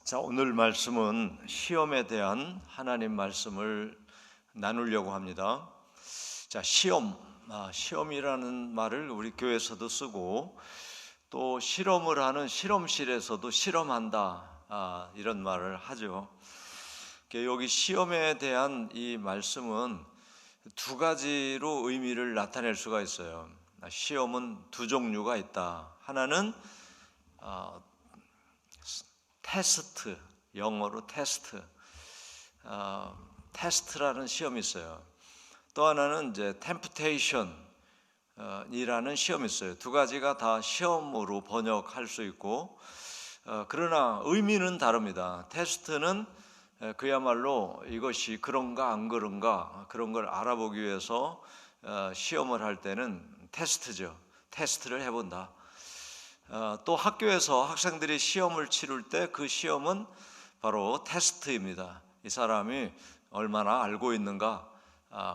자, 오늘 말씀은 시험에 대한 하나님 말씀을 나누려고 합니다. 자, 시험이라는 말을 우리 교회에서도 쓰고 또 실험을 하는 실험실에서도 실험한다, 이런 말을 하죠. 여기 시험에 대한 이 말씀은 두 가지로 의미를 나타낼 수가 있어요. 시험은 두 종류가 있다. 하나는 테스트, 영어로 테스트라는 시험이 있어요. 또 하나는 이제 템프테이션이라는 시험이 있어요. 두 가지가 다 시험으로 번역할 수 있고, 그러나 의미는 다릅니다. 테스트는 그야말로 이것이 그런가 안 그런가 그런 걸 알아보기 위해서 시험을 할 때는 테스트죠. 테스트를 해본다. 또 학교에서 학생들이 시험을 치를 때 그 시험은 바로 테스트입니다. 이 사람이 얼마나 알고 있는가,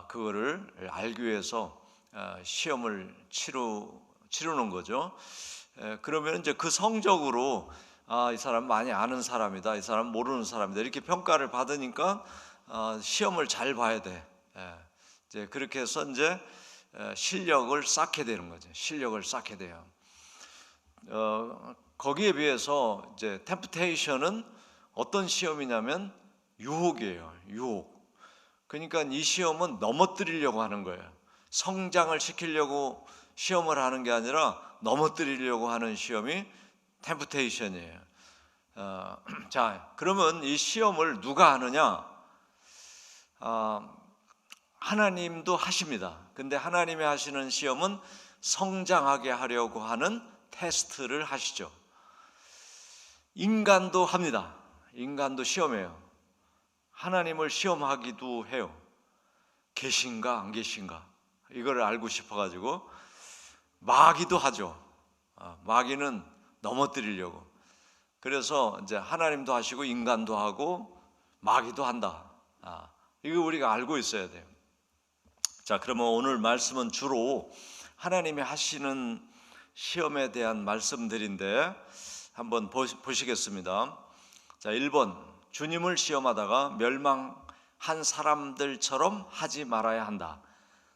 그거를 알기 위해서 시험을 치르는 거죠. 그러면 이제 그 성적으로 이 사람 많이 아는 사람이다, 이 사람 모르는 사람이다, 이렇게 평가를 받으니까 시험을 잘 봐야 돼. 이제 그렇게 해서 이제 실력을 쌓게 되는 거죠. 실력을 쌓게 돼요. 거기에 비해서 이제 템프테이션은 어떤 시험이냐면 유혹이에요. 유혹. 그러니까 이 시험은 넘어뜨리려고 하는 거예요. 성장을 시키려고 시험을 하는 게 아니라 넘어뜨리려고 하는 시험이 템프테이션이에요. 자, 그러면 이 시험을 누가 하느냐? 하나님도 하십니다. 근데 하나님이 하시는 시험은 성장하게 하려고 하는 테스트를 하시죠. 인간도 합니다. 인간도 시험해요. 하나님을 시험하기도 해요. 계신가 안 계신가 이걸 알고 싶어가지고 마귀도 하죠. 마귀는 넘어뜨리려고. 그래서 이제 하나님도 하시고 인간도 하고 마귀도 한다. 이거 우리가 알고 있어야 돼요. 자, 그러면 오늘 말씀은 주로 하나님이 하시는 시험에 대한 말씀들인데 한번 보시겠습니다. 자, 1번, 주님을 시험하다가 멸망한 사람들처럼 하지 말아야 한다.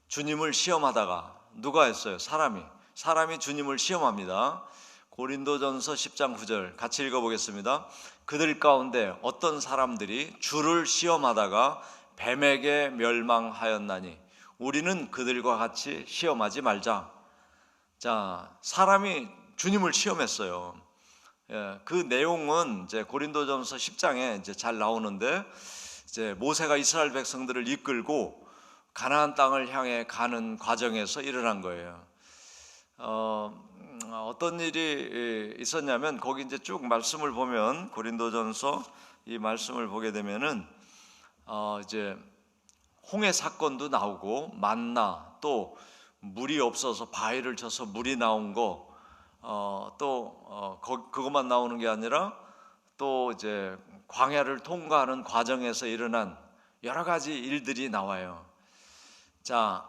주님을 시험하다가 누가 했어요? 사람이 주님을 시험합니다. 고린도전서 10장 9절 같이 읽어보겠습니다. 그들 가운데 어떤 사람들이 주를 시험하다가 뱀에게 멸망하였나니 우리는 그들과 같이 시험하지 말자. 자, 사람이 주님을 시험했어요. 그 내용은 이제 고린도전서 10장에 이제 잘 나오는데, 이제 모세가 이스라엘 백성들을 이끌고 가나안 땅을 향해 가는 과정에서 일어난 거예요. 어떤 일이 있었냐면, 거기 이제 쭉 말씀을 보면 고린도전서 이 말씀을 보게 되면은 이제 홍해 사건도 나오고 만나, 또 물이 없어서 바위를 쳐서 물이 나온 거, 그것만 나오는 게 아니라 또 이제 광야를 통과하는 과정에서 일어난 여러 가지 일들이 나와요. 자,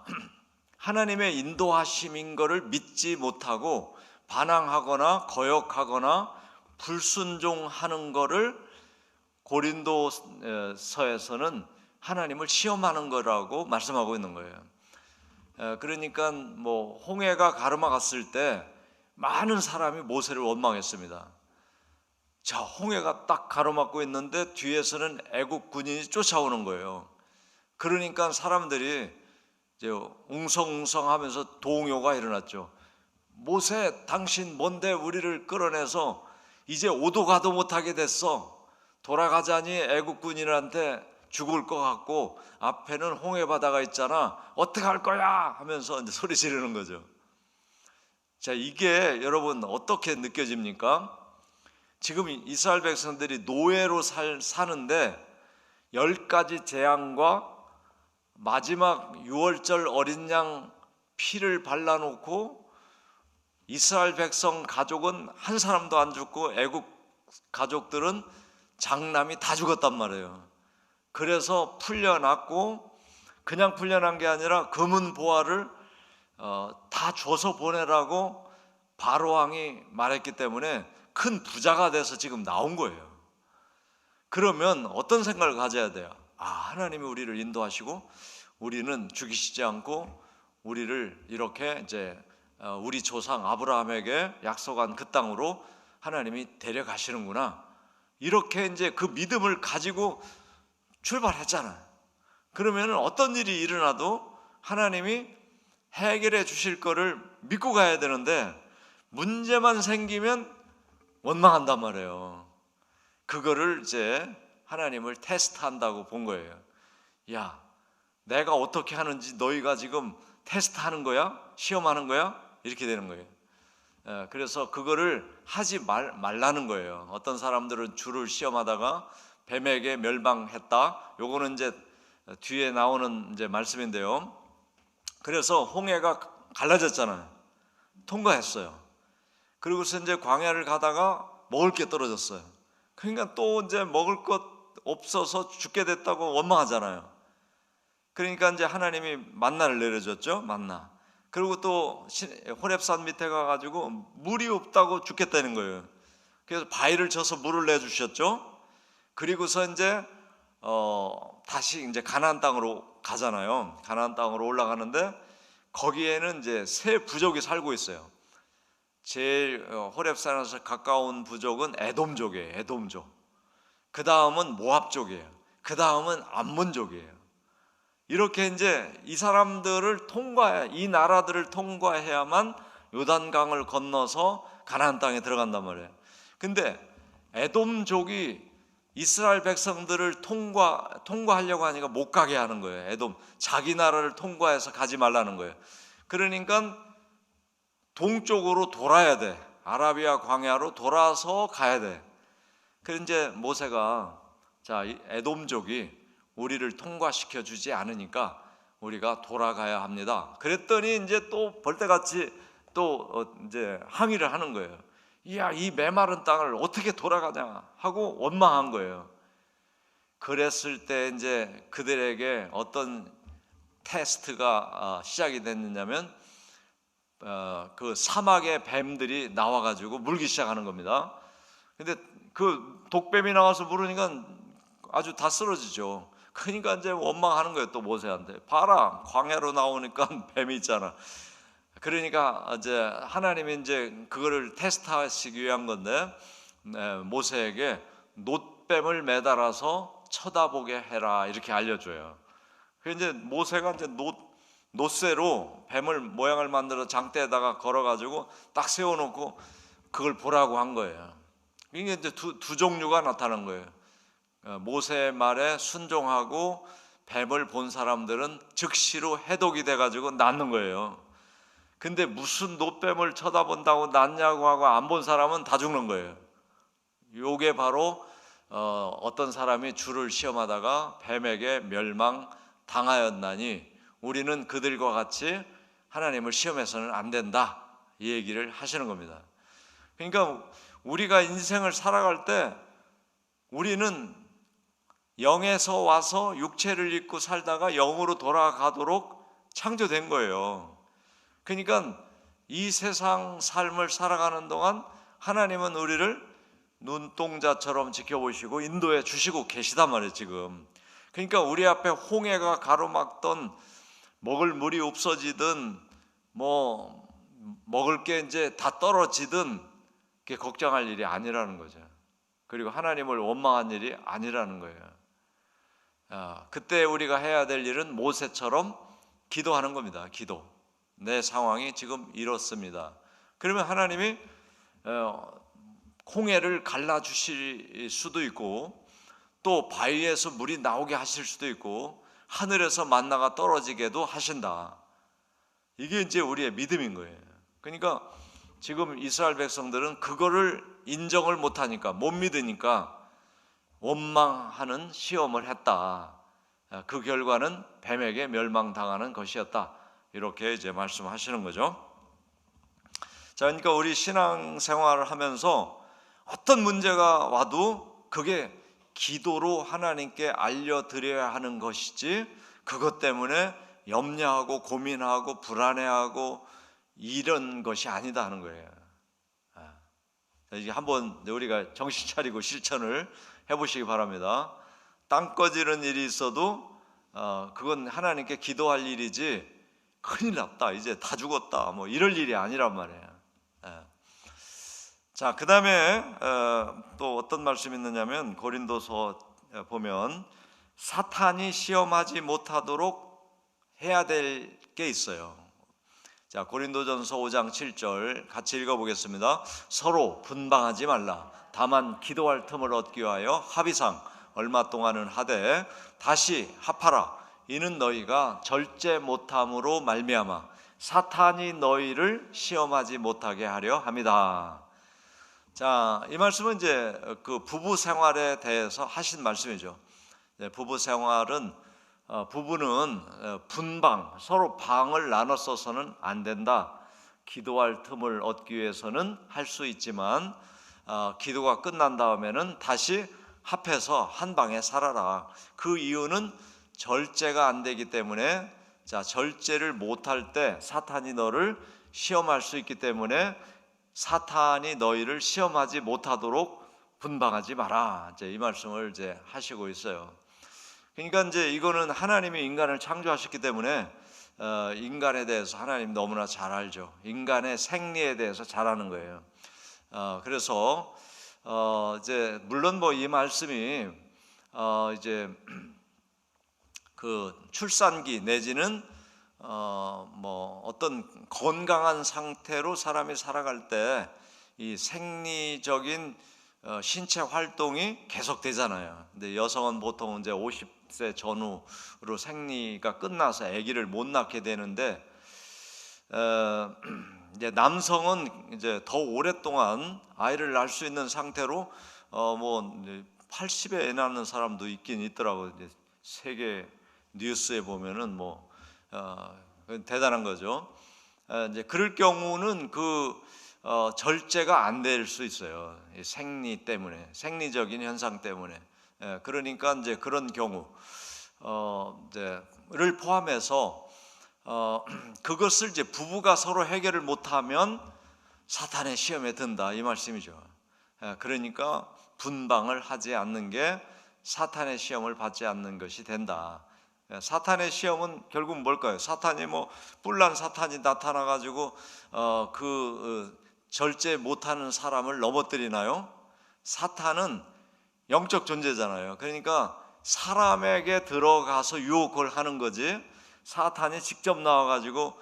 하나님의 인도하심인 것을 믿지 못하고 반항하거나 거역하거나 불순종하는 것을 고린도서에서는 하나님을 시험하는 거라고 말씀하고 있는 거예요. 그러니까 뭐 홍해가 가르막았을 때 많은 사람이 모세를 원망했습니다. 자, 홍해가 딱 가로막고 있는데 뒤에서는 애국 군인이 쫓아오는 거예요. 그러니까 사람들이 이제 웅성웅성하면서 동요가 일어났죠. 모세, 당신 뭔데 우리를 끌어내서 이제 오도 가도 못하게 됐어. 돌아가자니 애국 군인한테 죽을 것 같고 앞에는 홍해 바다가 있잖아. 어떻게 할 거야? 하면서 이제 소리 지르는 거죠. 자, 이게 여러분 어떻게 느껴집니까? 지금 이스라엘 백성들이 노예로 사는데 10가지 재앙과 마지막 6월절 어린 양 피를 발라놓고 이스라엘 백성 가족은 한 사람도 안 죽고 애국 가족들은 장남이 다 죽었단 말이에요. 그래서 풀려났고, 그냥 풀려난 게 아니라 금은 보화를 다 줘서 보내라고 바로 왕이 말했기 때문에 큰 부자가 돼서 지금 나온 거예요. 그러면 어떤 생각을 가져야 돼요? 하나님이 우리를 인도하시고 우리는 죽이시지 않고 우리를 이렇게 이제 우리 조상 아브라함에게 약속한 그 땅으로 하나님이 데려가시는구나. 이렇게 이제 그 믿음을 가지고 출발했잖아요. 그러면 어떤 일이 일어나도 하나님이 해결해 주실 거를 믿고 가야 되는데 문제만 생기면 원망한단 말이에요. 그거를 이제 하나님을 테스트한다고 본 거예요. 야, 내가 어떻게 하는지 너희가 지금 테스트하는 거야? 시험하는 거야? 이렇게 되는 거예요. 그래서 그거를 하지 말라는 거예요. 어떤 사람들은 주를 시험하다가 뱀에게 멸망했다. 요거는 이제 뒤에 나오는 이제 말씀인데요. 그래서 홍해가 갈라졌잖아요. 통과했어요. 그리고서 이제 광야를 가다가 먹을 게 떨어졌어요. 그러니까 또 이제 먹을 것 없어서 죽게 됐다고 원망하잖아요. 그러니까 이제 하나님이 만나를 내려줬죠. 만나. 그리고 또 호렙산 밑에 가가지고 물이 없다고 죽겠다는 거예요. 그래서 바위를 쳐서 물을 내주셨죠. 그리고서 이제 다시 이제 가나안 땅으로 가잖아요. 가나안 땅으로 올라가는데 거기에는 이제 세 부족이 살고 있어요. 제일 호렙산에서 가까운 부족은 에돔족이에요. 에돔족. 그 다음은 모압족이에요. 그 다음은 암몬족이에요. 이렇게 이제 이 사람들을 이 나라들을 통과해야만 요단강을 건너서 가나안 땅에 들어간단 말이에요. 근데 에돔족이 이스라엘 백성들을 통과하려고 하니까 못 가게 하는 거예요. 에돔, 자기 나라를 통과해서 가지 말라는 거예요. 그러니까 동쪽으로 돌아야 돼. 아라비아 광야로 돌아서 가야 돼. 그래서 이제 모세가 이 에돔족이 우리를 통과시켜 주지 않으니까 우리가 돌아가야 합니다. 그랬더니 이제 또 벌떼같이 또 이제 항의를 하는 거예요. 이야, 이 메마른 땅을 어떻게 돌아가냐 하고 원망한 거예요. 그랬을 때 이제 그들에게 어떤 테스트가 시작이 됐느냐면 그 사막의 뱀들이 나와가지고 물기 시작하는 겁니다. 근데 그 독뱀이 나와서 물으니까 아주 다 쓰러지죠. 그러니까 이제 원망하는 거예요. 또 모세한테. 봐라, 광야로 나오니까 뱀이 있잖아. 그러니까 이제 하나님이 이제 그거를 테스트하시기 위한 건데 모세에게 놋뱀을 매달아서 쳐다보게 해라 이렇게 알려줘요. 그래서 이제 모세가 이제 놋새로 뱀을 모양을 만들어 장대에다가 걸어가지고 딱 세워놓고 그걸 보라고 한 거예요. 이게 이제 두 종류가 나타난 거예요. 모세의 말에 순종하고 뱀을 본 사람들은 즉시로 해독이 돼가지고 낫는 거예요. 근데 무슨 놋뱀을 쳐다본다고 낫냐고 하고 안 본 사람은 다 죽는 거예요. 요게 바로 어떤 사람이 주를 시험하다가 뱀에게 멸망당하였나니 우리는 그들과 같이 하나님을 시험해서는 안 된다, 이 얘기를 하시는 겁니다. 그러니까 우리가 인생을 살아갈 때 우리는 영에서 와서 육체를 입고 살다가 영으로 돌아가도록 창조된 거예요. 그러니까 이 세상 삶을 살아가는 동안 하나님은 우리를 눈동자처럼 지켜보시고 인도해 주시고 계시단 말이에요 지금. 그러니까 우리 앞에 홍해가 가로막던 먹을 물이 없어지든 뭐 먹을 게 이제 다 떨어지든 그게 걱정할 일이 아니라는 거죠. 그리고 하나님을 원망한 일이 아니라는 거예요. 그때 우리가 해야 될 일은 모세처럼 기도하는 겁니다. 기도. 내 상황이 지금 이렇습니다. 그러면 하나님이 홍해를 갈라주실 수도 있고 또 바위에서 물이 나오게 하실 수도 있고 하늘에서 만나가 떨어지게도 하신다. 이게 이제 우리의 믿음인 거예요. 그러니까 지금 이스라엘 백성들은 그거를 인정을 못하니까, 못 믿으니까 원망하는 시험을 했다. 그 결과는 뱀에게 멸망당하는 것이었다. 이렇게 이제 말씀하시는 거죠. 자, 그러니까 우리 신앙생활을 하면서 어떤 문제가 와도 그게 기도로 하나님께 알려드려야 하는 것이지 그것 때문에 염려하고 고민하고 불안해하고 이런 것이 아니다 하는 거예요. 이게 한번 우리가 정신 차리고 실천을 해보시기 바랍니다. 땅 꺼지는 일이 있어도 그건 하나님께 기도할 일이지 큰일 났다, 이제 다 죽었다, 뭐 이럴 일이 아니란 말이에요. 자, 그 다음에 또 어떤 말씀이 있느냐면 고린도서 보면 사탄이 시험하지 못하도록 해야 될 게 있어요. 자, 고린도전서 5장 7절 같이 읽어보겠습니다. 서로 분방하지 말라. 다만 기도할 틈을 얻기 위하여 합의상 얼마 동안은 하되 다시 합하라. 이는 너희가 절제 못함으로 말미암아 사탄이 너희를 시험하지 못하게 하려 함이다. 자, 이 말씀은 이제 그 부부 생활에 대해서 하신 말씀이죠. 부부 생활은 부부는 분방, 서로 방을 나눠 써서는 안 된다. 기도할 틈을 얻기 위해서는 할 수 있지만 기도가 끝난 다음에는 다시 합해서 한 방에 살아라. 그 이유는 절제가 안 되기 때문에, 자, 절제를 못할 때 사탄이 너를 시험할 수 있기 때문에 사탄이 너희를 시험하지 못하도록 분방하지 마라. 이제 이 말씀을 이제 하시고 있어요. 그러니까 이제 이거는 하나님이 인간을 창조하셨기 때문에 인간에 대해서 하나님 너무나 잘 알죠. 인간의 생리에 대해서 잘 아는 거예요. 그래서 이제 물론 뭐 이 말씀이 이제 그 출산기 내지는 뭐 어떤 건강한 상태로 사람이 살아갈 때 이 생리적인 신체 활동이 계속되잖아요. 근데 여성은 보통 이제 50세 전후로 생리가 끝나서 아기를 못 낳게 되는데 이제 남성은 이제 더 오랫동안 아이를 낳을 수 있는 상태로 뭐 80에 애 낳는 사람도 있긴 있더라고요. 이제 세계 뉴스에 보면은 뭐 대단한 거죠. 이제 그럴 경우는 그 절제가 안 될 수 있어요. 생리 때문에, 생리적인 현상 때문에. 그러니까 이제 그런 경우 이제를 포함해서 그것을 이제 부부가 서로 해결을 못하면 사탄의 시험에 든다, 이 말씀이죠. 그러니까 분방을 하지 않는 게 사탄의 시험을 받지 않는 것이 된다. 사탄의 시험은 결국 뭘까요? 사탄이 뭐 뿔난 사탄이 나타나 가지고 절제 못하는 사람을 넘어뜨리나요? 사탄은 영적 존재잖아요. 그러니까 사람에게 들어가서 유혹을 하는 거지, 사탄이 직접 나와가지고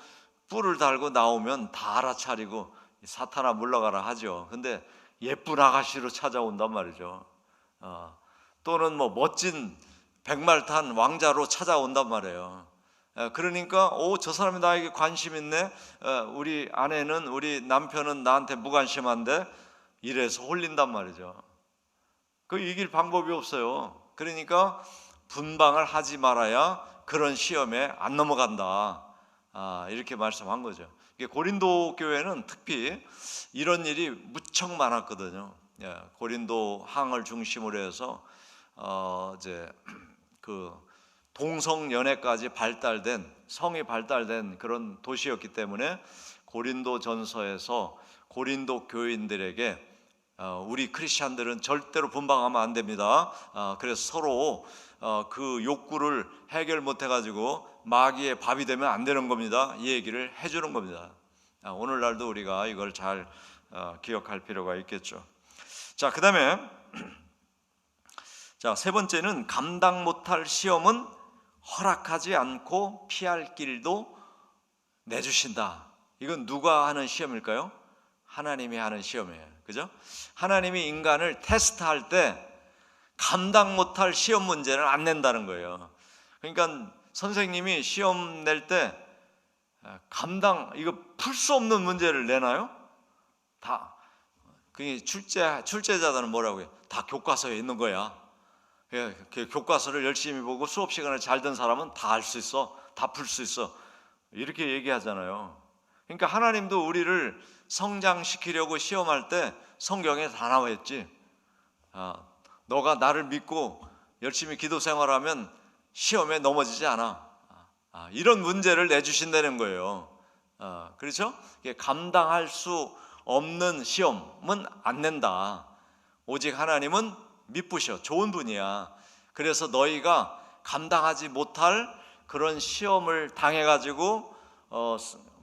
뿔을 달고 나오면 다 알아차리고 사탄아 물러가라 하죠. 근데 예쁜 아가씨로 찾아온단 말이죠. 또는 뭐 멋진 백말탄 왕자로 찾아온단 말이에요. 그러니까 저 사람이 나에게 관심 있네, 우리 아내는, 우리 남편은 나한테 무관심한데, 이래서 홀린단 말이죠. 그 이길 방법이 없어요. 그러니까 분방을 하지 말아야 그런 시험에 안 넘어간다, 이렇게 말씀한 거죠. 고린도 교회는 특히 이런 일이 무척 많았거든요. 고린도 항을 중심으로 해서 이제 그 동성 연애까지 발달된, 성이 발달된 그런 도시였기 때문에 고린도 전서에서 고린도 교인들에게 우리 크리스찬들은 절대로 분방하면 안 됩니다. 그래서 서로 그 욕구를 해결 못 해가지고 마귀의 밥이 되면 안 되는 겁니다, 이 얘기를 해주는 겁니다. 오늘날도 우리가 이걸 잘 기억할 필요가 있겠죠. 자, 그 다음에 자, 세 번째는 감당 못할 시험은 허락하지 않고 피할 길도 내주신다. 이건 누가 하는 시험일까요? 하나님이 하는 시험이에요. 그죠? 하나님이 인간을 테스트할 때 감당 못할 시험 문제는 안 낸다는 거예요. 그러니까 선생님이 시험 낼 때 이거 풀 수 없는 문제를 내나요? 다 그 출제자들은 뭐라고 해요? 다 교과서에 있는 거야. 그 교과서를 열심히 보고 수업 시간을 잘 든 사람은 다 알 수 있어, 다 풀 수 있어, 이렇게 얘기하잖아요. 그러니까 하나님도 우리를 성장시키려고 시험할 때 성경에 다 나와 있지. 너가 나를 믿고 열심히 기도 생활하면 시험에 넘어지지 않아. 이런 문제를 내주신다는 거예요. 그렇죠? 감당할 수 없는 시험은 안 낸다. 오직 하나님은 미쁘셔. 좋은 분이야. 그래서 너희가 감당하지 못할 그런 시험을 당해가지고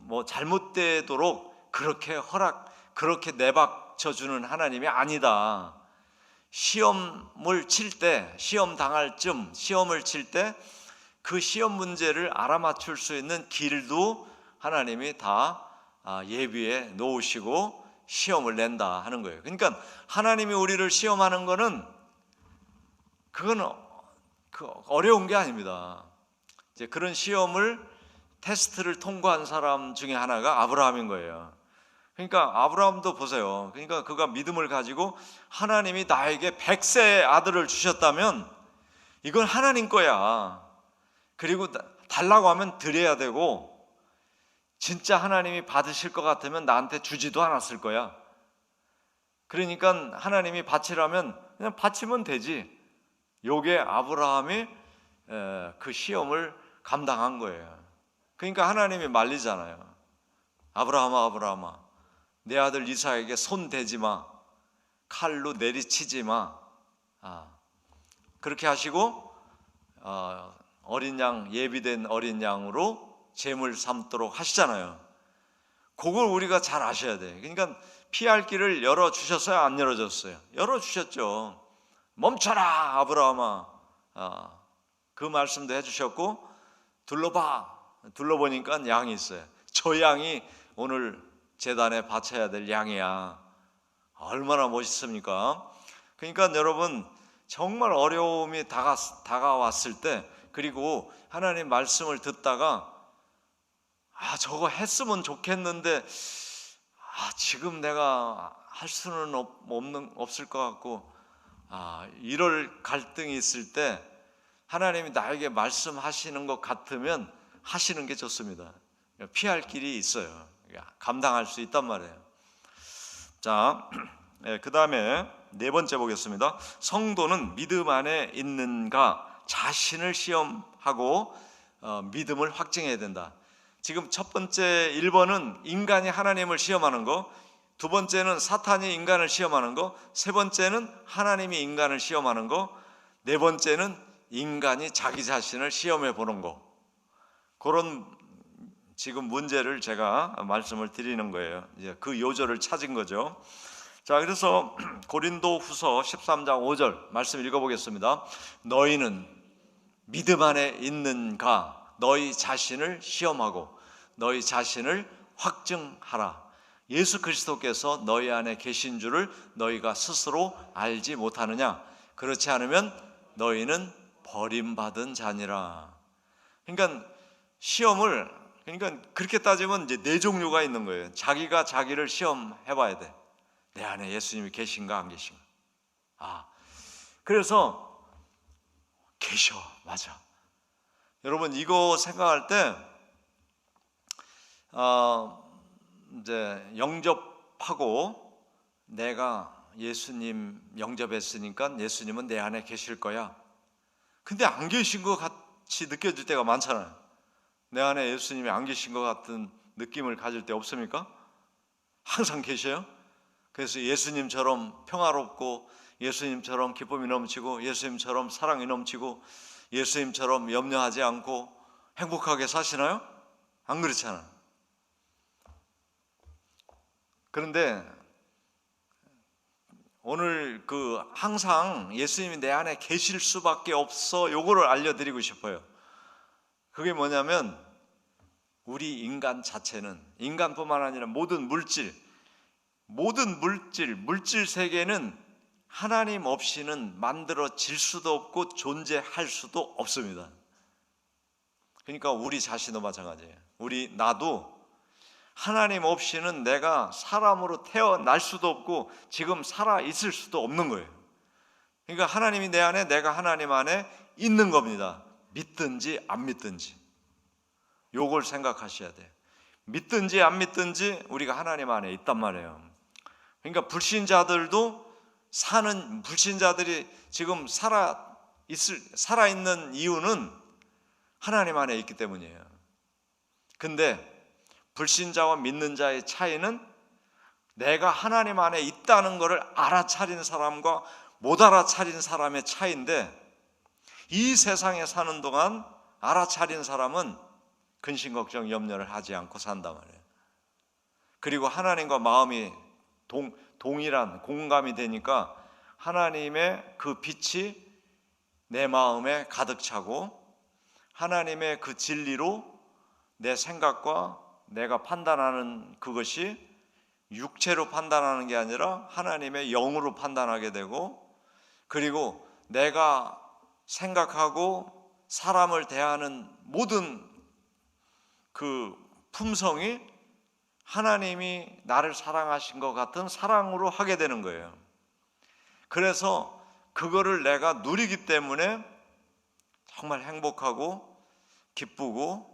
뭐 잘못되도록 그렇게 내박쳐 주는 하나님이 아니다. 시험을 칠 때, 시험을 칠 때 그 시험 문제를 알아맞힐 수 있는 길도 하나님이 다 예비해 놓으시고 시험을 낸다 하는 거예요. 그러니까 하나님이 우리를 시험하는 거는 그건 어려운 게 아닙니다. 이제 그런 테스트를 통과한 사람 중에 하나가 아브라함인 거예요. 그러니까 아브라함도 보세요. 그러니까 그가 믿음을 가지고 하나님이 나에게 100세의 아들을 주셨다면 이건 하나님 거야. 그리고 달라고 하면 드려야 되고, 진짜 하나님이 받으실 것 같으면 나한테 주지도 않았을 거야. 그러니까 하나님이 바치라면 그냥 바치면 되지. 요게 아브라함이 그 시험을 감당한 거예요. 그러니까 하나님이 말리잖아요. 아브라함아, 내 아들 이삭에게 손 대지 마, 칼로 내리치지 마. 그렇게 하시고 예비된 어린 양으로 제물 삼도록 하시잖아요. 그걸 우리가 잘 아셔야 돼. 그러니까 피할 길을 열어주셨어요? 안 열어줬어요? 열어주셨죠. 멈춰라 아브라함아. 그 말씀도 해주셨고, 둘러보니까 양이 있어요. 저 양이 오늘 제단에 바쳐야 될 양이야. 얼마나 멋있습니까? 그러니까 여러분, 정말 어려움이 다가왔을 때, 그리고 하나님 말씀을 듣다가 저거 했으면 좋겠는데 지금 내가 할 수는 없을 것 같고, 이럴 갈등이 있을 때 하나님이 나에게 말씀하시는 것 같으면 하시는 게 좋습니다. 피할 길이 있어요. 감당할 수 있단 말이에요. 자, 그 다음에 네 번째 보겠습니다. 성도는 믿음 안에 있는가 자신을 시험하고 믿음을 확증해야 된다. 지금 첫 번째 1번은 인간이 하나님을 시험하는 거, 두 번째는 사탄이 인간을 시험하는 거, 세 번째는 하나님이 인간을 시험하는 거, 네 번째는 인간이 자기 자신을 시험해 보는 거. 그런 지금 문제를 제가 말씀을 드리는 거예요. 이제 그 요절을 찾은 거죠. 자, 그래서 고린도후서 13장 5절 말씀 읽어보겠습니다. 너희는 믿음 안에 있는가? 너희 자신을 시험하고 너희 자신을 확증하라. 예수 그리스도께서 너희 안에 계신 줄을 너희가 스스로 알지 못하느냐? 그렇지 않으면 너희는 버림받은 자니라. 그러니까 그렇게 따지면 이제 네 종류가 있는 거예요. 자기가 자기를 시험해 봐야 돼. 내 안에 예수님이 계신가 안 계신가. 그래서 계셔. 맞아. 여러분, 이거 생각할 때 이제 영접하고 내가 예수님 영접했으니까 예수님은 내 안에 계실 거야. 근데 안 계신 것 같이 느껴질 때가 많잖아요. 내 안에 예수님이 안 계신 것 같은 느낌을 가질 때 없습니까? 항상 계셔요. 그래서 예수님처럼 평화롭고, 예수님처럼 기쁨이 넘치고, 예수님처럼 사랑이 넘치고, 예수님처럼 염려하지 않고 행복하게 사시나요? 안 그렇잖아요. 그런데 오늘 항상 예수님이 내 안에 계실 수밖에 없어, 요거를 알려드리고 싶어요. 그게 뭐냐면, 우리 인간 자체는, 인간뿐만 아니라 모든 물질 세계는 하나님 없이는 만들어질 수도 없고 존재할 수도 없습니다. 그러니까 우리 자신도 마찬가지예요. 나도 하나님 없이는 내가 사람으로 태어날 수도 없고 지금 살아 있을 수도 없는 거예요. 그러니까 하나님이 내 안에, 내가 하나님 안에 있는 겁니다. 믿든지 안 믿든지. 요걸 생각하셔야 돼요. 믿든지 안 믿든지 우리가 하나님 안에 있단 말이에요. 그러니까 불신자들이 지금 살아있는 이유는 하나님 안에 있기 때문이에요. 근데 불신자와 믿는 자의 차이는 내가 하나님 안에 있다는 것을 알아차린 사람과 못 알아차린 사람의 차이인데, 이 세상에 사는 동안 알아차린 사람은 근심 걱정 염려를 하지 않고 산단 말이에요. 그리고 하나님과 마음이 동일한 공감이 되니까 하나님의 그 빛이 내 마음에 가득 차고, 하나님의 그 진리로 내 생각과 내가 판단하는 그것이 육체로 판단하는 게 아니라 하나님의 영으로 판단하게 되고, 그리고 내가 생각하고 사람을 대하는 모든 그 품성이 하나님이 나를 사랑하신 것 같은 사랑으로 하게 되는 거예요. 그래서 그거를 내가 누리기 때문에 정말 행복하고 기쁘고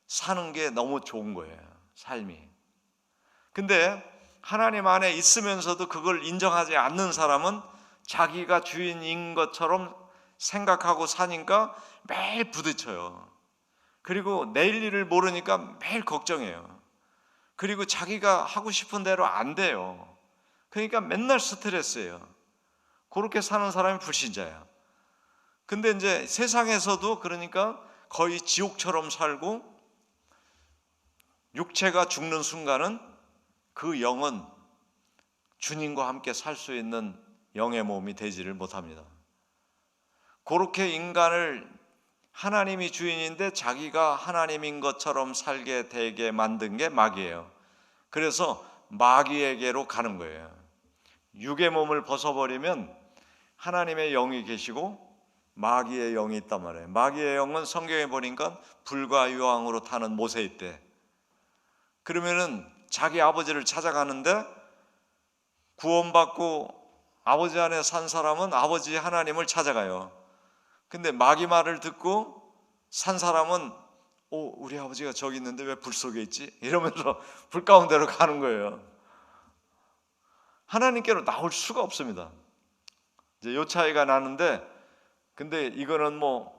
사는 게 너무 좋은 거예요, 삶이. 근데 하나님 안에 있으면서도 그걸 인정하지 않는 사람은 자기가 주인인 것처럼 생각하고 사니까 매일 부딪혀요. 그리고 내일 일을 모르니까 매일 걱정해요. 그리고 자기가 하고 싶은 대로 안 돼요. 그러니까 맨날 스트레스예요. 그렇게 사는 사람이 불신자야. 근데 이제 세상에서도 그러니까 거의 지옥처럼 살고, 육체가 죽는 순간은 그 영은 주님과 함께 살 수 있는 영의 몸이 되지를 못합니다. 그렇게 인간을 하나님이 주인인데 자기가 하나님인 것처럼 살게 되게 만든 게 마귀예요. 그래서 마귀에게로 가는 거예요. 육의 몸을 벗어버리면 하나님의 영이 계시고 마귀의 영이 있단 말이에요. 마귀의 영은 성경에 보니까 불과 유황으로 타는 모세 있대. 그러면은 자기 아버지를 찾아가는데, 구원받고 아버지 안에 산 사람은 아버지 하나님을 찾아가요. 근데 마귀 말을 듣고 산 사람은 우리 아버지가 저기 있는데 왜 불 속에 있지? 이러면서 불 가운데로 가는 거예요. 하나님께로 나올 수가 없습니다. 이제 요 차이가 나는데, 근데 이거는 뭐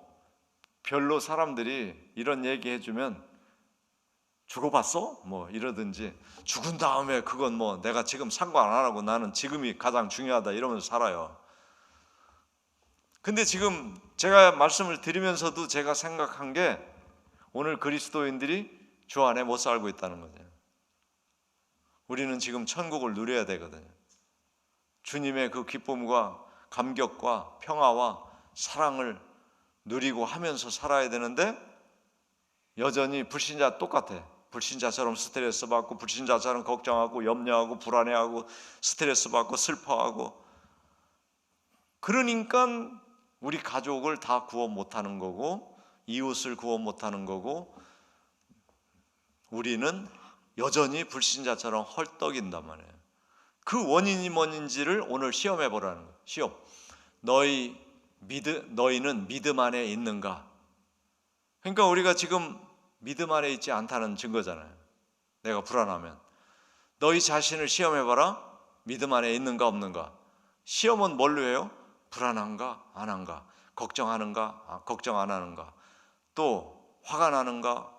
별로 사람들이 이런 얘기 해주면 죽어봤어? 뭐 이러든지, 죽은 다음에 그건 뭐 내가 지금 상관 안 하고 나는 지금이 가장 중요하다 이러면서 살아요. 근데 지금 제가 말씀을 드리면서도 제가 생각한 게, 오늘 그리스도인들이 주 안에 못 살고 있다는 거죠. 우리는 지금 천국을 누려야 되거든요. 주님의 그 기쁨과 감격과 평화와 사랑을 누리고 하면서 살아야 되는데, 여전히 불신자 똑같아. 불신자처럼 스트레스 받고, 불신자처럼 걱정하고 염려하고 불안해하고 스트레스 받고 슬퍼하고, 그러니까 우리 가족을 다 구원 못하는 거고 이웃을 구원 못하는 거고, 우리는 여전히 불신자처럼 헐떡인단 말이에요. 그 원인이 뭔지를 오늘 시험해 보라는 거예요. 시험. 너희는 믿음 안에 있는가? 그러니까 우리가 지금 믿음 안에 있지 않다는 증거잖아요. 내가 불안하면 너희 자신을 시험해 봐라. 믿음 안에 있는가 없는가? 시험은 뭘로 해요? 불안한가 안 한가? 걱정하는가 걱정 안 하는가? 또 화가 나는가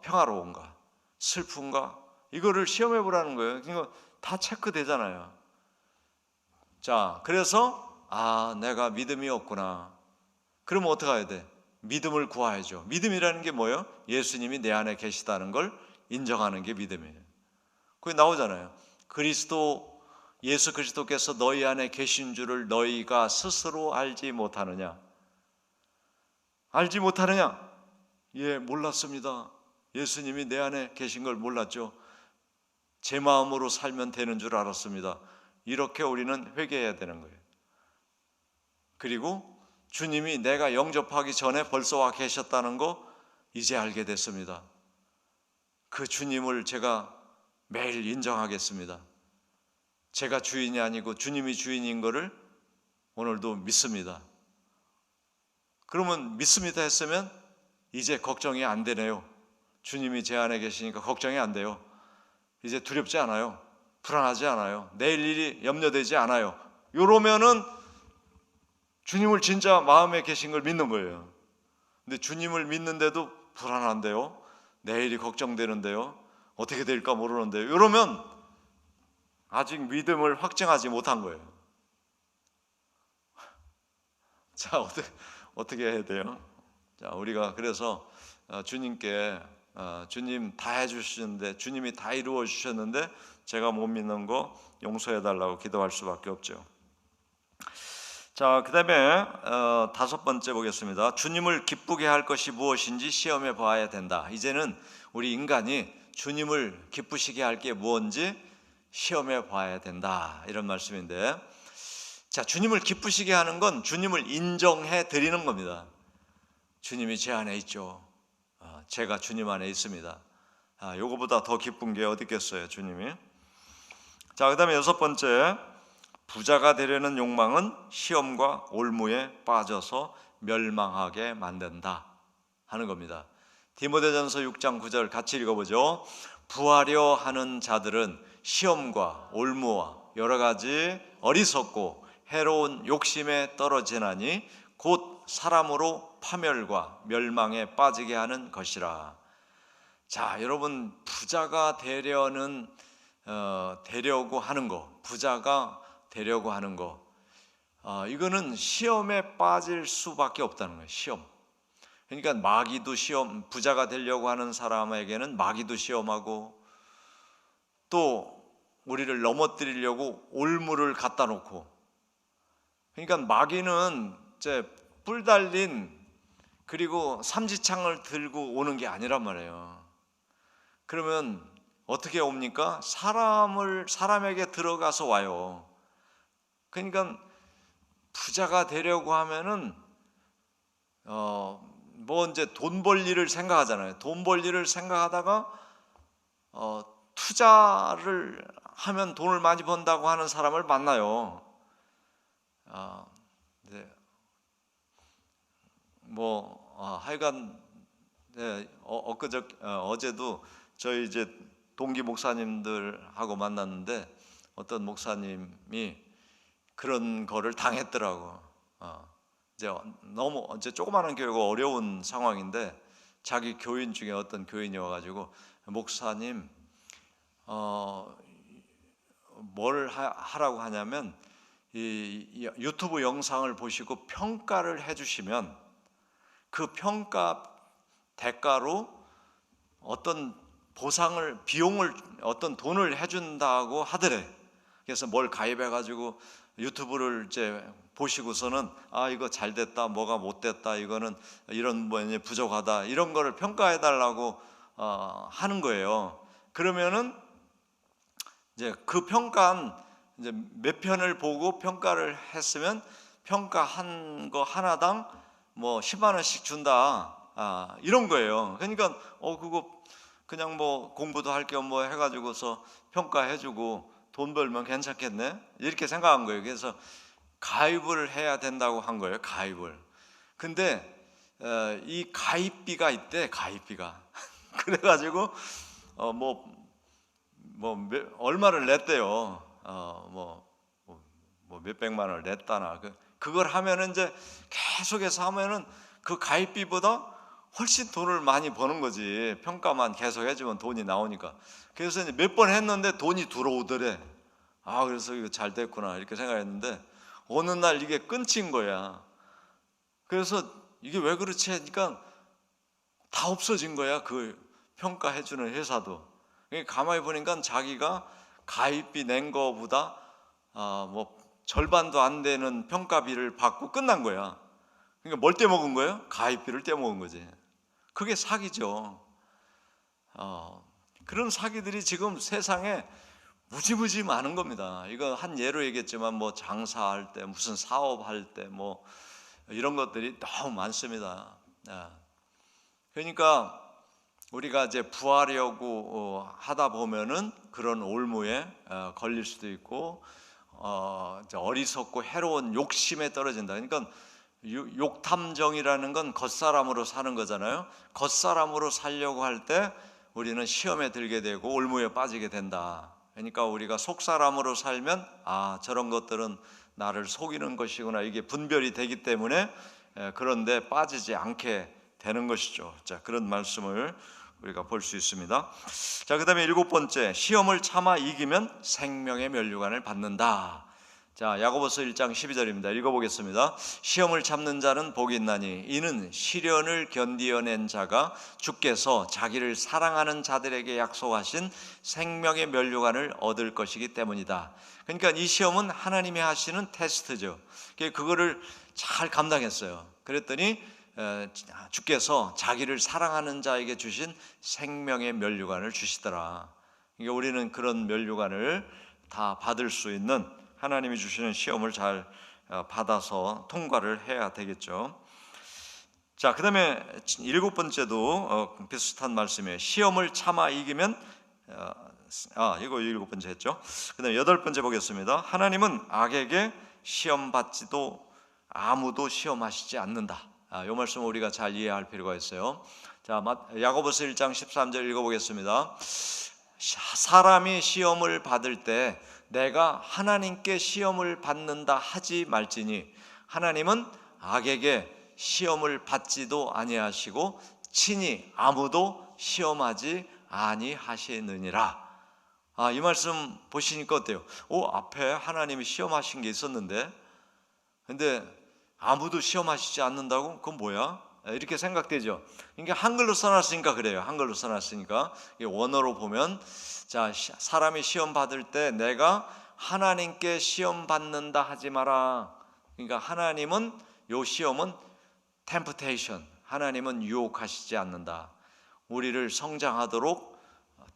평화로운가? 슬픈가? 이거를 시험해 보라는 거예요. 그러니까 다 체크되잖아요. 자, 그래서 내가 믿음이 없구나. 그러면 어떻게 해야 돼? 믿음을 구해야죠. 믿음이라는 게 뭐예요? 예수님이 내 안에 계시다는 걸 인정하는 게 믿음이에요. 그게 나오잖아요. 예수 그리스도께서 너희 안에 계신 줄을 너희가 스스로 알지 못하느냐? 알지 못하느냐? 예, 몰랐습니다. 예수님이 내 안에 계신 걸 몰랐죠. 제 마음으로 살면 되는 줄 알았습니다. 이렇게 우리는 회개해야 되는 거예요. 그리고 주님이 내가 영접하기 전에 벌써 와 계셨다는 거 이제 알게 됐습니다. 그 주님을 제가 매일 인정하겠습니다. 제가 주인이 아니고 주님이 주인인 거를 오늘도 믿습니다. 그러면 믿습니다 했으면 이제 걱정이 안 되네요. 주님이 제 안에 계시니까 걱정이 안 돼요. 이제 두렵지 않아요. 불안하지 않아요. 내일 일이 염려되지 않아요. 이러면은 주님을 진짜 마음에 계신 걸 믿는 거예요. 근데 주님을 믿는데도 불안한데요. 내일이 걱정되는데요. 어떻게 될까 모르는데요. 이러면 아직 믿음을 확증하지 못한 거예요. 자, 어떻게 해야 돼요? 자, 우리가 그래서 주님께 주님 다 해주시는데, 주님이 다 이루어 주셨는데 제가 못 믿는 거 용서해 달라고 기도할 수밖에 없죠. 자, 그 다음에 다섯 번째 보겠습니다. 주님을 기쁘게 할 것이 무엇인지 시험해 봐야 된다. 이제는 우리 인간이 주님을 기쁘시게 할 게 무엇인지 시험해 봐야 된다, 이런 말씀인데, 자, 주님을 기쁘시게 하는 건 주님을 인정해 드리는 겁니다. 주님이 제 안에 있죠. 제가 주님 안에 있습니다. 요거보다 더 기쁜 게 어디 있겠어요, 주님이. 자, 그 다음에 여섯 번째, 부자가 되려는 욕망은 시험과 올무에 빠져서 멸망하게 만든다 하는 겁니다. 디모데전서 6장 9절 같이 읽어보죠. 부하려 하는 자들은 시험과 올무와 여러 가지 어리석고 해로운 욕심에 떨어지나니 곧 사람으로 파멸과 멸망에 빠지게 하는 것이라. 자, 여러분, 부자가 되려고 하는 거, 부자가 되려고 하는 거, 이거는 시험에 빠질 수밖에 없다는 거예요. 시험. 그러니까 마귀도 시험, 부자가 되려고 하는 사람에게는 마귀도 시험하고, 또 우리를 넘어뜨리려고 올무를 갖다 놓고, 그러니까 마귀는 이제 뿔 달린, 그리고 삼지창을 들고 오는 게 아니란 말이에요. 그러면 어떻게 옵니까? 사람에게 들어가서 와요. 그러니까 부자가 되려고 하면은 뭐 이제 돈 벌 일을 생각하잖아요. 돈 벌 일을 생각하다가 투자를 하면 돈을 많이 번다고 하는 사람을 만나요. 네. 하여간 네, 어제도 저희 이제 동기 목사님들하고 만났는데 어떤 목사님이 그런 거를 당했더라고. 이제 조그마한 교회가 어려운 상황인데 자기 교인 중에 어떤 교인이 와가지고, 목사님, 뭘 하라고 하냐면, 이 유튜브 영상을 보시고 평가를 해주시면 그 평가 대가로 어떤 비용을, 어떤 돈을 해준다고 하더래. 그래서 뭘 가입해가지고 유튜브를 이제 보시고서는 이거 잘 됐다, 뭐가 못 됐다, 이거는 이런 부족하다, 이런 거를 평가해 달라고 하는 거예요. 그러면은 이제 그 평가한 이제 몇 편을 보고 평가를 했으면 평가한 거 하나당 뭐 10만 원씩 준다, 이런 거예요. 그러니까 그거 그냥 뭐 공부도 할 겸 뭐 해가지고서 평가해주고 돈 벌면 괜찮겠네, 이렇게 생각한 거예요. 그래서 가입을 해야 된다고 한 거예요. 가입을. 근데 이 가입비가 있대. 가입비가. 그래가지고 얼마를 냈대요. 몇백만 원을 냈다나. 그걸 하면은 이제 계속해서 하면은 그 가입비보다 훨씬 돈을 많이 버는 거지. 평가만 계속 해주면 돈이 나오니까. 그래서 이제 몇 번 했는데 돈이 들어오더래. 그래서 이거 잘 됐구나, 이렇게 생각했는데 어느 날 이게 끊긴 거야. 그래서 이게 왜 그렇지 하니까 다 없어진 거야. 그 평가해주는 회사도. 가만히 보니까 자기가 가입비 낸 거보다 절반도 안 되는 평가비를 받고 끝난 거야. 그러니까 뭘 떼먹은 거예요? 가입비를 떼먹은 거지. 그게 사기죠. 그런 사기들이 지금 세상에 무지무지 많은 겁니다. 이거 한 예로 얘기했지만 뭐 장사할 때, 무슨 사업할 때 뭐 이런 것들이 너무 많습니다. 그러니까 우리가 이제 부하려고 하다 보면은 그런 올무에 걸릴 수도 있고, 어리석고 해로운 욕심에 떨어진다. 그러니까 욕탐정이라는 건 겉사람으로 사는 거잖아요. 겉사람으로 살려고 할 때 우리는 시험에 들게 되고 올무에 빠지게 된다. 그러니까 우리가 속사람으로 살면 저런 것들은 나를 속이는 것이구나, 이게 분별이 되기 때문에 그런데 빠지지 않게 되는 것이죠. 자, 그런 말씀을 우리가 볼 수 있습니다. 자, 그 다음에 일곱 번째, 시험을 참아 이기면 생명의 면류관을 받는다. 자, 야고보서 1장 12절입니다. 읽어보겠습니다. 시험을 참는 자는 복이 있나니 이는 시련을 견디어낸 자가 주께서 자기를 사랑하는 자들에게 약속하신 생명의 면류관을 얻을 것이기 때문이다. 그러니까 이 시험은 하나님이 하시는 테스트죠. 그거를 잘 감당했어요. 그랬더니 주께서 자기를 사랑하는 자에게 주신 생명의 면류관을 주시더라. 그러니까 우리는 그런 면류관을 다 받을 수 있는, 하나님이 주시는 시험을 잘 받아서 통과를 해야 되겠죠. 자, 그 다음에 7번째도 비슷한 말씀이에요. 시험을 참아 이기면, 이거 7번째 했죠. 그 다음에 8번째 보겠습니다. 하나님은 악에게 시험 받지도 아무도 시험하시지 않는다. 이 말씀 우리가 잘 이해할 필요가 있어요. 자, 야고보서 1장 13절 읽어보겠습니다. 사람이 시험을 받을 때 내가 하나님께 시험을 받는다 하지 말지니 하나님은 악에게 시험을 받지도 아니하시고 친히 아무도 시험하지 아니하시느니라. 이 말씀 보시니까 어때요? 앞에 하나님이 시험하신 게 있었는데, 근데 아무도 시험하시지 않는다고? 그건 뭐야? 이렇게 생각되죠. 이게 한글로 써놨으니까 그래요. 한글로 써놨으니까. 원어로 보면, 자, 사람이 시험 받을 때 내가 하나님께 시험 받는다 하지 마라. 그러니까 하나님은, 요 시험은 temptation, 하나님은 유혹하시지 않는다. 우리를 성장하도록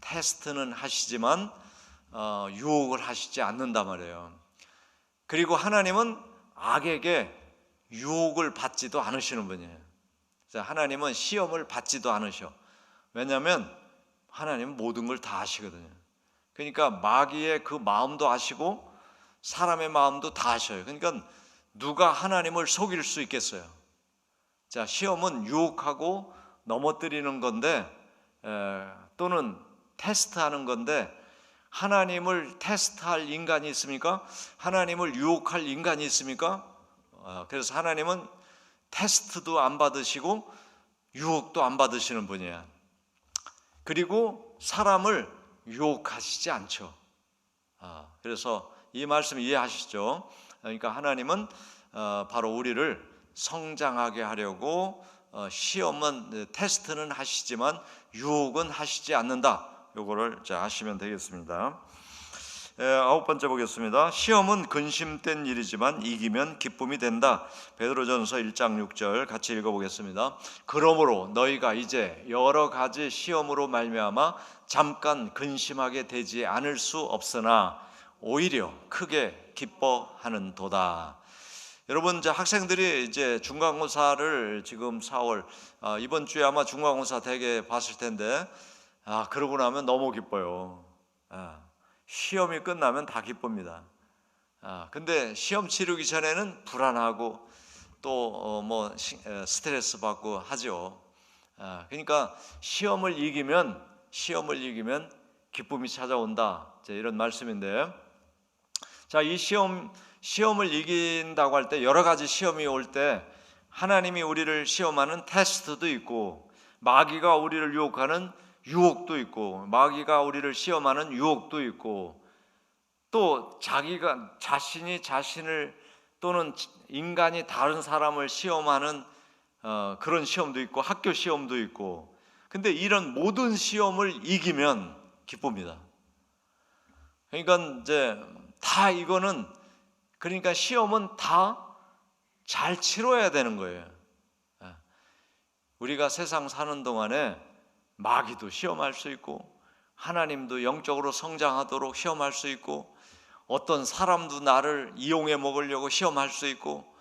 테스트는 하시지만 유혹을 하시지 않는단 말이에요. 그리고 하나님은 악에게 유혹을 받지도 않으시는 분이에요. 하나님은 시험을 받지도 않으셔. 왜냐하면 하나님은 모든 걸 다 아시거든요. 그러니까 마귀의 그 마음도 아시고 사람의 마음도 다 아셔요. 그러니까 누가 하나님을 속일 수 있겠어요? 자, 시험은 유혹하고 넘어뜨리는 건데, 또는 테스트하는 건데, 하나님을 테스트할 인간이 있습니까? 하나님을 유혹할 인간이 있습니까? 그래서 하나님은 테스트도 안 받으시고 유혹도 안 받으시는 분이에요. 그리고 사람을 유혹하시지 않죠. 그래서 이 말씀 이해하시죠? 그러니까 하나님은 바로 우리를 성장하게 하려고 시험은, 테스트는 하시지만 유혹은 하시지 않는다. 요거를 아시면 되겠습니다. 9번째 보겠습니다. 시험은 근심된 일이지만 이기면 기쁨이 된다. 베드로전서 1장 6절 같이 읽어보겠습니다. 그러므로 너희가 이제 여러 가지 시험으로 말미암아 잠깐 근심하게 되지 않을 수 없으나 오히려 크게 기뻐하는 도다. 여러분, 이제 학생들이 이제 중간고사를 지금 4월, 이번 주에 아마 중간고사 대개 봤을 텐데, 그러고 나면 너무 기뻐요. 시험이 끝나면 다 기쁩니다. 근데 시험 치르기 전에는 불안하고 또 스트레스 받고 하죠. 그러니까 시험을 이기면 기쁨이 찾아온다. 이런 말씀인데, 자, 이 시험을 이긴다고 할 때, 여러 가지 시험이 올 때 하나님이 우리를 시험하는 테스트도 있고, 마귀가 우리를 유혹하는 유혹도 있고, 마귀가 우리를 시험하는 유혹도 있고, 또 자신이 자신을 또는 인간이 다른 사람을 시험하는 그런 시험도 있고, 학교 시험도 있고. 근데 이런 모든 시험을 이기면 기쁩니다. 그러니까 이제 다 이거는, 그러니까 시험은 다 잘 치러야 되는 거예요. 우리가 세상 사는 동안에 마귀도 시험할 수 있고, 하나님도 영적으로 성장하도록 시험할 수 있고, 어떤 사람도 나를 이용해 먹으려고 시험할 수 있고,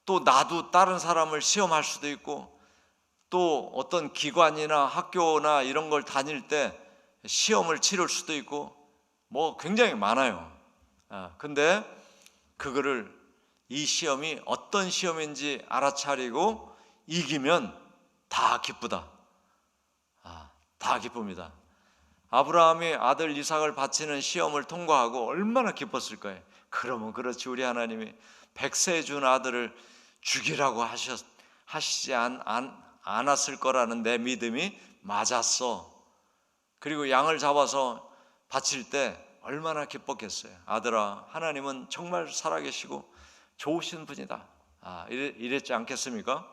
또 나도 다른 사람을 시험할 수도 있고, 또 어떤 기관이나 학교나 이런 걸 다닐 때 시험을 치를 수도 있고, 굉장히 많아요. 근데 이 시험이 어떤 시험인지 알아차리고 이기면 다 기쁘다. 다 기쁩니다. 아브라함이 아들 이삭을 바치는 시험을 통과하고 얼마나 기뻤을 거예요. 그러면 그렇지, 우리 하나님이 100세 준 아들을 죽이라고 하시지 않았을 거라는 내 믿음이 맞았어. 그리고 양을 잡아서 바칠 때 얼마나 기뻤겠어요. 아들아, 하나님은 정말 살아계시고 좋으신 분이다. 이랬지 않겠습니까?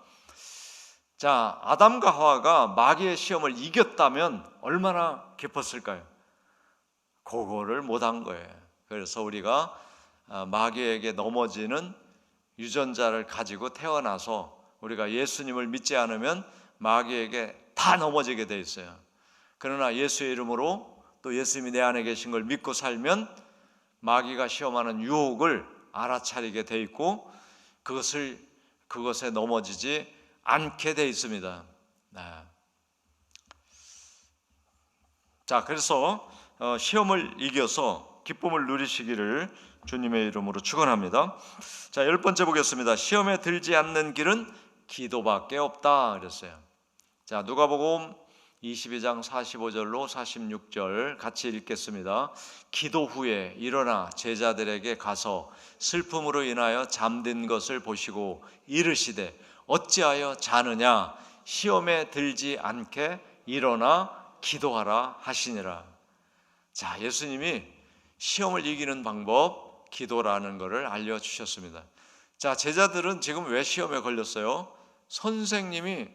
자, 아담과 하와가 마귀의 시험을 이겼다면 얼마나 기뻤을까요? 그거를 못한 거예요. 그래서 우리가 마귀에게 넘어지는 유전자를 가지고 태어나서 우리가 예수님을 믿지 않으면 마귀에게 다 넘어지게 돼 있어요. 그러나 예수의 이름으로 또 예수님이 내 안에 계신 걸 믿고 살면 마귀가 시험하는 유혹을 알아차리게 돼 있고 그것에 넘어지지 않게 돼 있습니다. 자, 그래서 시험을 이겨서 기쁨을 누리시기를 주님의 이름으로 축원합니다. 자, 10번째 보겠습니다. 시험에 들지 않는 길은 기도밖에 없다 그랬어요. 자, 누가복음 22장 45절로 46절 같이 읽겠습니다. 기도 후에 일어나 제자들에게 가서 슬픔으로 인하여 잠든 것을 보시고 이르시되 어찌하여 자느냐, 시험에 들지 않게 일어나 기도하라 하시니라. 자, 예수님이 시험을 이기는 방법, 기도라는 것을 알려주셨습니다. 자, 제자들은 지금 왜 시험에 걸렸어요? 선생님이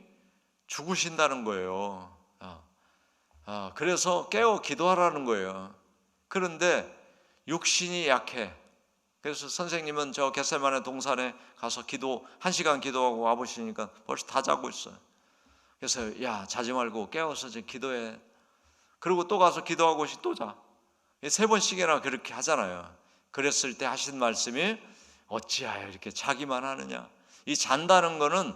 죽으신다는 거예요. 그래서 깨어 기도하라는 거예요. 그런데 육신이 약해. 그래서 선생님은 저 겟세마네 동산에 가서 1시간 기도하고 와보시니까 벌써 다 자고 있어요. 그래서 야, 자지 말고 깨워서 이제 기도해. 그리고 또 가서 기도하고 또 자. 3번씩이나 그렇게 하잖아요. 그랬을 때 하신 말씀이 어찌하여 이렇게 자기만 하느냐. 이 잔다는 거는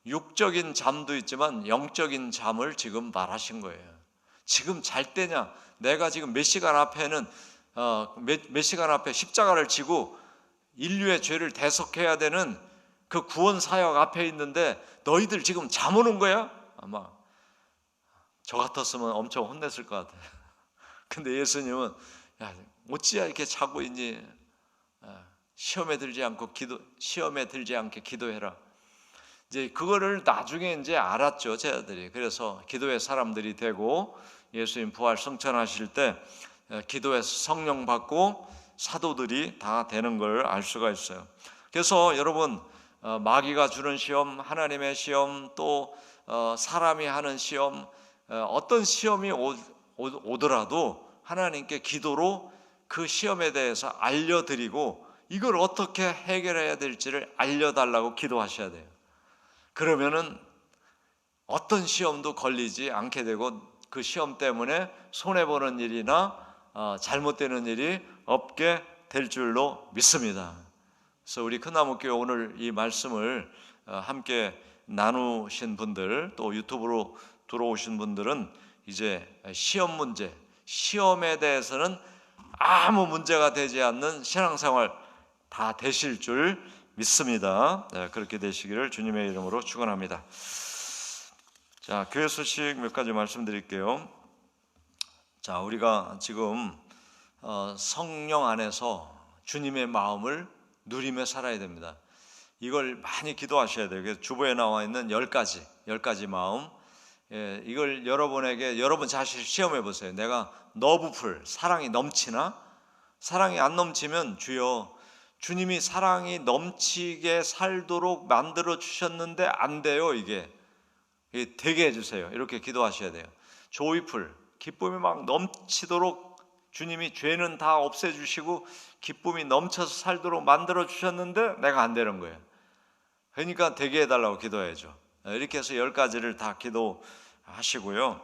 육적인 잠도 있지만 영적인 잠을 지금 말하신 거예요. 지금 잘 때냐? 내가 지금 몇 시간 앞에는 몇 시간 앞에 십자가를 지고 인류의 죄를 대속해야 되는 그 구원 사역 앞에 있는데 너희들 지금 잠 오는 거야? 아마 저 같았으면 엄청 혼냈을 것 같아요. 근데 예수님은 야, 어찌야 이렇게 자고 있니? 시험에 들지 않게 기도해라. 이제 그거를 나중에 이제 알았죠, 제자들이. 그래서 기도의 사람들이 되고 예수님 부활 성천하실 때 기도에서 성령 받고 사도들이 다 되는 걸 알 수가 있어요. 그래서 여러분, 마귀가 주는 시험, 하나님의 시험, 또 사람이 하는 시험, 어떤 시험이 오더라도 하나님께 기도로 그 시험에 대해서 알려드리고 이걸 어떻게 해결해야 될지를 알려달라고 기도하셔야 돼요. 그러면은 어떤 시험도 걸리지 않게 되고 그 시험 때문에 손해보는 일이나 잘못되는 일이 없게 될 줄로 믿습니다. 그래서 우리 큰나무교회 오늘 이 말씀을 함께 나누신 분들, 또 유튜브로 들어오신 분들은 이제 시험 문제, 시험에 대해서는 아무 문제가 되지 않는 신앙생활 다 되실 줄 믿습니다. 그렇게 되시기를 주님의 이름으로 축원합니다. 자, 교회 소식 몇 가지 말씀드릴게요. 자, 우리가 지금 성령 안에서 주님의 마음을 누리며 살아야 됩니다. 이걸 많이 기도하셔야 돼요. 그래서 주보에 나와 있는 10가지 마음, 이걸 여러분 자신 시험해 보세요. 내가 너브풀, 사랑이 넘치나? 사랑이 안 넘치면 주여, 주님이 사랑이 넘치게 살도록 만들어 주셨는데 안 돼요. 이게 되게 해주세요. 이렇게 기도하셔야 돼요. 조이풀, 기쁨이 막 넘치도록 주님이 죄는 다 없애주시고 기쁨이 넘쳐서 살도록 만들어 주셨는데 내가 안 되는 거예요. 그러니까 되게 해달라고 기도해야죠. 이렇게 해서 10가지를 다 기도하시고요.